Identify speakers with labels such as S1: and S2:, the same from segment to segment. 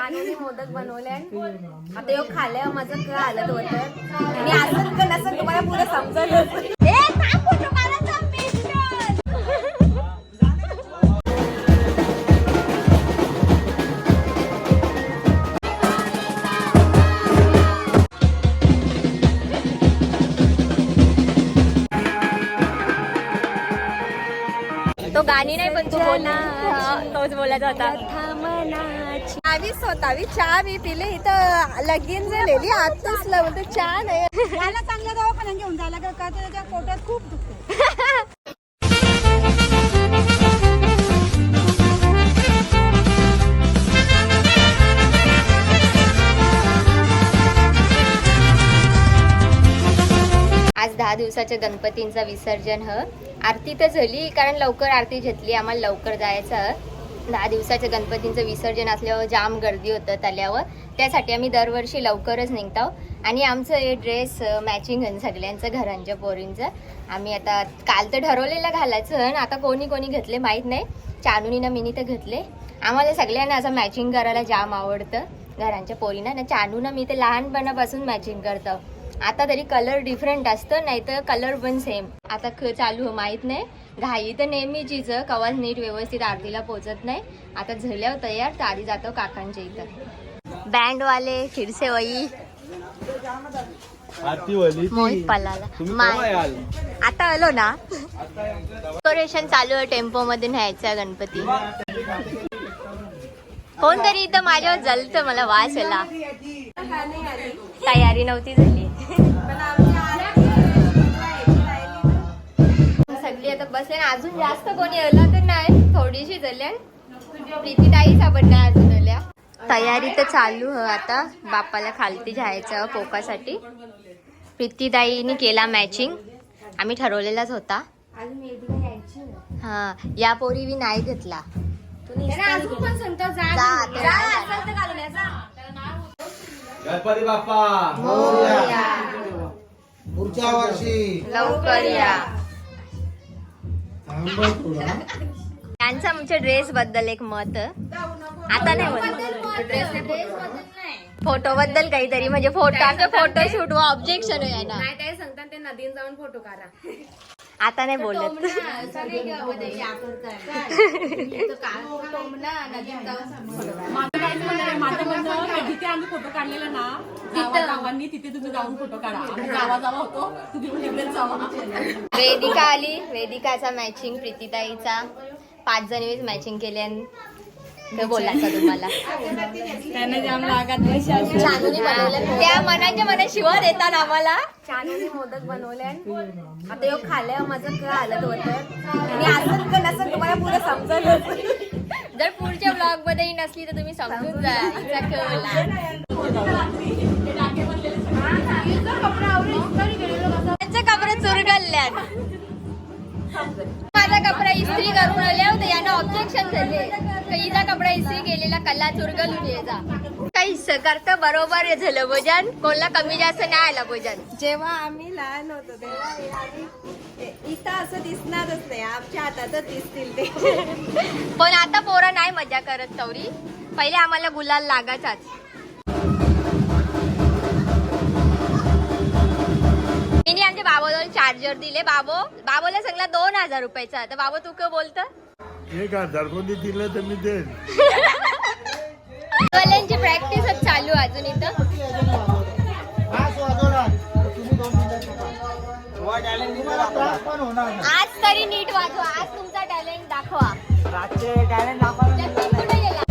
S1: छान मोदक बनवले आता योग खाल्ल्या माझं काय आलं होतं आणि असं का नसं तुम्हाला पुढे समजलं
S2: तो गाणी नाही पण तू बोलला तोच बोलायचा होता.
S1: स्वतःवी चहा बी पिले इथं लगीन झालेली आताच बोलतो चहा नाही याला चांगलं दवाखान्यात घेऊन जायला का त्याच्या पोटात खूप दुखते.
S2: आज 10 दिवसाच्या गणपतींचा विसर्जन आरती तर झाली कारण लवकर आरती घेतली आम्हाला लवकर जायचं 10 दिवसाच्या गणपतींचं विसर्जन असल्यावर जाम गर्दी होतं तल्यावर त्यासाठी आम्ही दरवर्षी लवकरच निघतो आणि आमचं हे ड्रेस मॅचिंग आहे सगळ्यांचं घरांच्या पोरींचं आम्ही आता काल तर ठरवलेलं घालायचं आणि आता कोणी कोणी घेतले माहीत नाही चानूनीनं मिनी तर घेतले आम्हाला सगळ्यांना असं मॅचिंग करायला जाम आवडतं घरांच्या पोरींना ना चानूनं मी ते लहानपणापासून मॅचिंग करतो आता तरी कलर डिफरंट असतं नाही तर कलर पण सेम आता चालू माहित नाही घाई तर नेहमीचीच कवाच नीट व्यवस्थित आरतीला पोहोचत नाही आता झाल्यावर तयार तर आधी जातो काकांच्या इथं बँडवाले खिडसे वई मोहित पलाला आता आलो ना डेकोरेशन चालू आहे टेम्पो मध्ये न्यायचा गणपती कोणतरी इथं माझ्यावर जलतं मला वास आला तयारी नव्हती झाली सगळी आता बसले अजून जास्त कोणी आलं तर नाही थोडीशी झाल्या प्रीतीताई साबण नाही अजून आल्या तयारी तर चालू आता बाप्पाला खालती जायचं पोकासाठी प्रीतीताईनी केला मॅचिंग आम्ही ठरवलेलाच होता हा या पोरी बी नाही घेतला
S3: गणपती बाप्पा पुढच्या वर्षी
S2: लवकर या त्यांचं आमच्या ड्रेस बद्दल एक मत आता नाही म्हणत फोटो बद्दल काहीतरी म्हणजे फोटो शूट व ऑब्जेक्शन आहे ना
S1: नाही सांगतात ते नदीत जाऊन फोटो काढा
S2: आता नाही बोलत
S1: जिथे आम्ही फोटो काढलेला ना गावांनी तिथे तुम्ही जाऊन फोटो काढा जावा होतो
S2: वेदिका आली वेदिकाचा मॅचिंग प्रीतीताईचा 5 जणी मॅचिंग केले ते बोलायचं तुम्हाला चानूनी बनवलं त्या मनाच्या मनात शिवा देतात आम्हाला
S1: चानूनी मोदक बनवले आता योग खाल्ल्या माझं काय आलं होतं आणि असं का नसं तुम्हाला पुढे समजलं
S2: जर पुढच्या ब्लॉग मध्ये नसली तर तुम्ही समजून जा कपडे चुरगलल्यात माझा कपडा इस्त्री करून आल्या होत्या यांना ऑब्जेक्शन झाले हिचा कपडा इस्त्री केलेला कल्ला चुरगलून यायचा काही करतं बरोबर झालं भोजन कोणला कमी जास्त नाही आला भोजन
S1: जेव्हा आम्ही लहान होतो तेव्हा इथं असं दिसणारच नाही आमच्या हातातच दिसतील ते
S2: पण आता पोरं नाही मजा करत तवरी पहिले आम्हाला गुलाल लागायचाच मी आमच्या बाबाजवळ चार्जर दिले बाबोला सगळा 2000 रुपयाचा तर बाबा तू काय बोलत
S3: 1000 कोणी दिलं तर मी देईन
S2: वाल्यांची प्रॅक्टिसच चालू अजून इथं आज तरी नीट वाजवा आज तुमचा टॅलेंट दाखवा कुठे गेला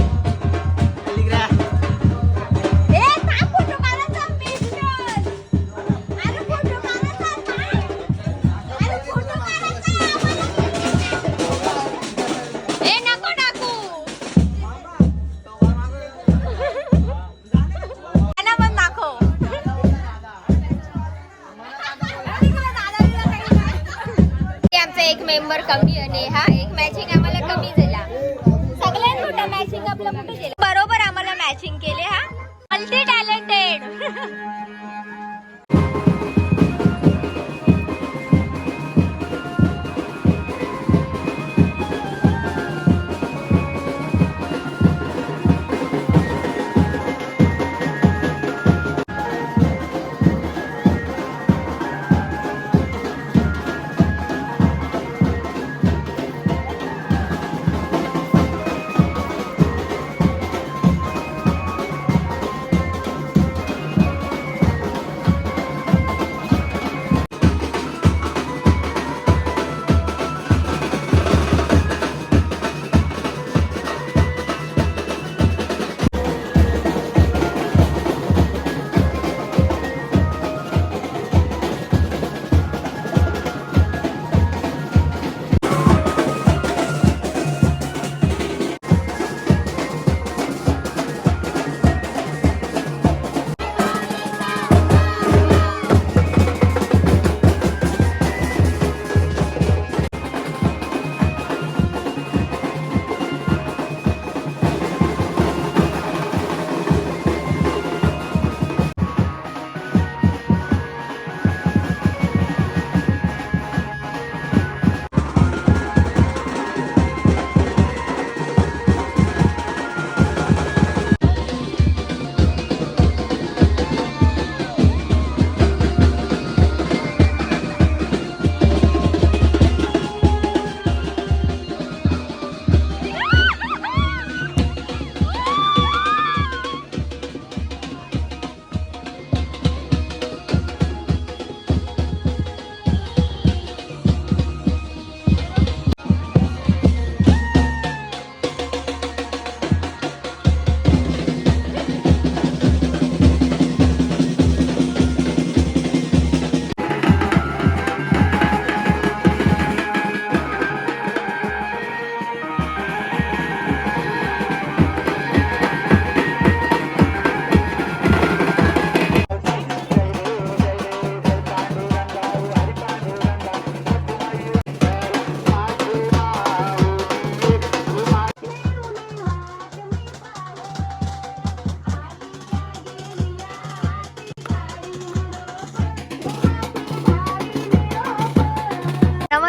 S2: एक मेंबर कमी आणि हा एक मॅचिंग आम्हाला कमी झाला सगळ्यांना मोठा मॅच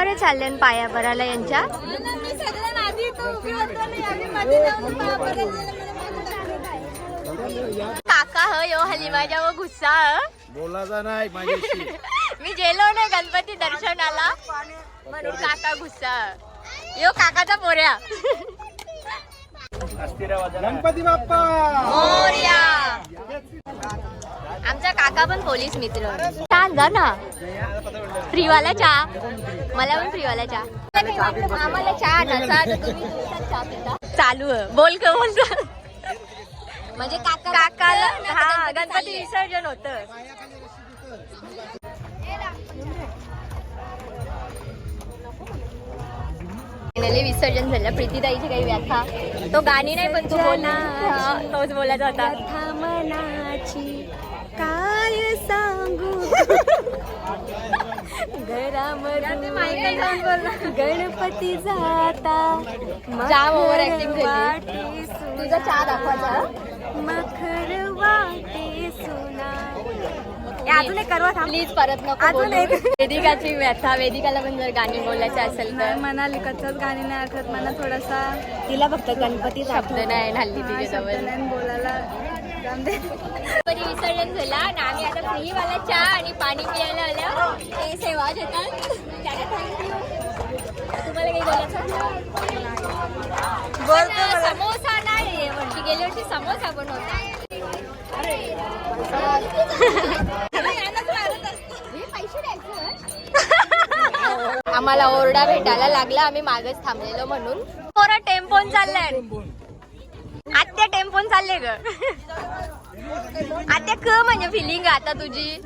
S2: बरे चालले पाया भरायला यांच्या. काका ह यो हलिमाच्या व गुस्सा
S3: बोलायचा नाही माझ्याशी.
S2: मी गेलो नाही गणपती दर्शनाला म्हणून काका गुस्सा. यो काकाचा पोऱ्या.
S3: गणपती बाप्पा
S2: मोरया. आमचा काका पण पोलीस मित्र. छान जा ना फ्रीवाला चहा. मला पण फ्रीवाला चहा. आम्हाला चहा नसा तर तुम्ही दिवसात चहा पिता. चालू आहे बोल का बोल. म्हणजे काकाला हा गणपती विसर्जन होतं. विसर्जन झालं. प्रीतीताईची काही व्याख्या तो गाणी नाही पण तू बोला. तोच बोलायचा होता. मनाची काय सांगू गणपती जाता. जाम ओव्हर ऍक्टिंग झाली. तुझा चहा दाखवायचा. मखर वाटे सुना. अजून एक करवा प्लीज परत नको. अजून एक वेदिकाची व्यथा. वेदिकाला पण जर गाणी बोलायचं असेल तर
S1: मनाली कच्चाच गाणी नाही आठवत मला. थोडासा
S2: तिला फक्त गणपती शब्द नाही हल्ली तिच्याजवळ
S1: बोलायला.
S2: गणपती विसर्जन झाला आणि आम्ही आता फ्रीवाला चहा आणि पाणी प्यायला आल्या. ते सेवा घेतात. तुम्हाला काही बोलायचं? समोसा नाही वर्षी गेल्या वर्षी समोसा पण होता. आम्हाला ओरडा भेटायला लागला. आम्ही मागच थांबलेलो म्हणून. पोरा टेम्पोन चाललाय. आत्या टेम्पोन चालले ग. आत्या क म्हणजे फिलिंग आता तुझी.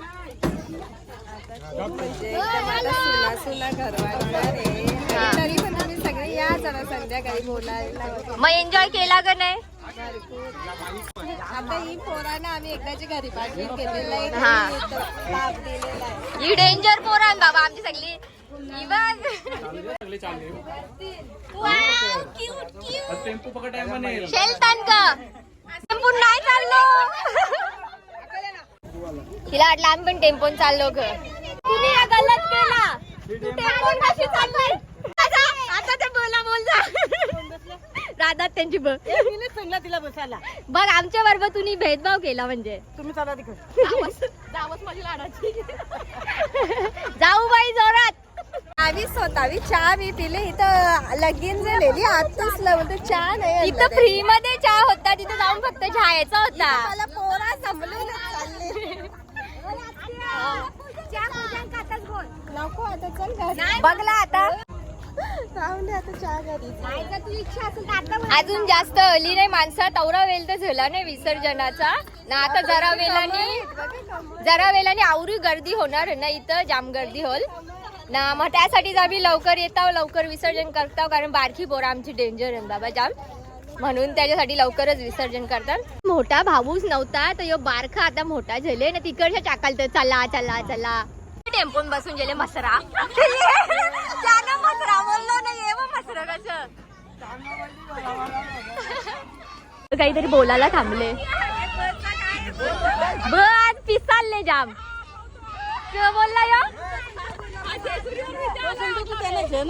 S1: सुना घर वाढणार आहे. तरी पण तुम्ही सगळे या जरा संध्याकाळी बोलायला.
S2: मग एन्जॉय केला का नाही?
S1: आता ही पोरांना आम्ही एकदाची घरी पाठवून केलेलं आहे.
S2: हा.
S1: लाभ दिलेला आहे.
S2: ही डेंजर पोरान बाबा आमची सगळी. शेलतान का टेम्पो नाही चाललो. तिला वाटलं आम्ही पण टेम्पोन चाललो ग. तुम्ही हा गलत केला. तू टेम्पोन कशी चाललाय? आता ते बोला बोल जा. राधा त्यांची
S1: सांगला तिला बसायला.
S2: बघ आमच्या बरोबर तुम्ही भेदभाव केला. म्हणजे
S1: तुम्ही चला तिकडे.
S2: माझी लाडाची. जाऊ बाई जोरात.
S1: आम्ही स्वतःवी चहा मी पिले. इथं लगीन झालेली आताच लवकर चहा नाही.
S2: इथं फ्री मध्ये चहा होता. तिथं जाऊन फक्त चहायचा होता.
S1: मला पोरा संभलून चालले. नको आता चल घरी.
S2: बघला आता
S1: राहून दे आता चहा घरी.
S2: अजून जास्त अली नाही माणसा. तवरा वेळ तर झाला नाही विसर्जनाचा ना. आता जरा वेळाने आवरी गर्दी होणार ना. इथं जाम गर्दी होल ना. मग त्यासाठीच आम्ही लवकर येतो. लवकर विसर्जन करतो. कारण बारकी पोरं आमची डेंजर आहे बाबा जाम. म्हणून त्याच्यासाठी लवकरच विसर्जन करतात. मोठा भाऊच नव्हता तर यो बारखा आता मोठा झाले ना. तिकडच्या चाकाल तर चला चला चला. टेम्पोन बसून गेले मसरा. त्यानं मसरा बोललो नाही. मसरा कसं काहीतरी बोलायला थांबले. बस पिसालले जाम. बोलला यो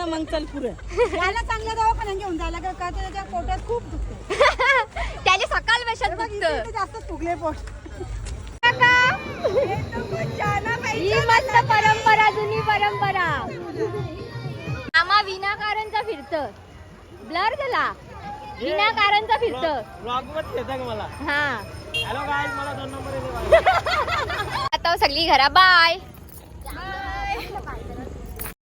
S1: मग चल पुढे. याला चांगलं दवाखान्यात घेऊन जायला का त्याच्या पोटात खूप दुखते.
S2: त्याने सकाळ वेशात दुखतं.
S1: जास्त फुगले पोट.
S2: ही मस्त परंपरा. जुनी परंपरा. आम्हा विनाकारणचा फिरत. ब्लर झाला. विनाकारणचा फिरत.
S3: मला
S2: हा
S3: हॅलो गाईज मला 2 नंबर.
S2: आता सगळी घरा बाय.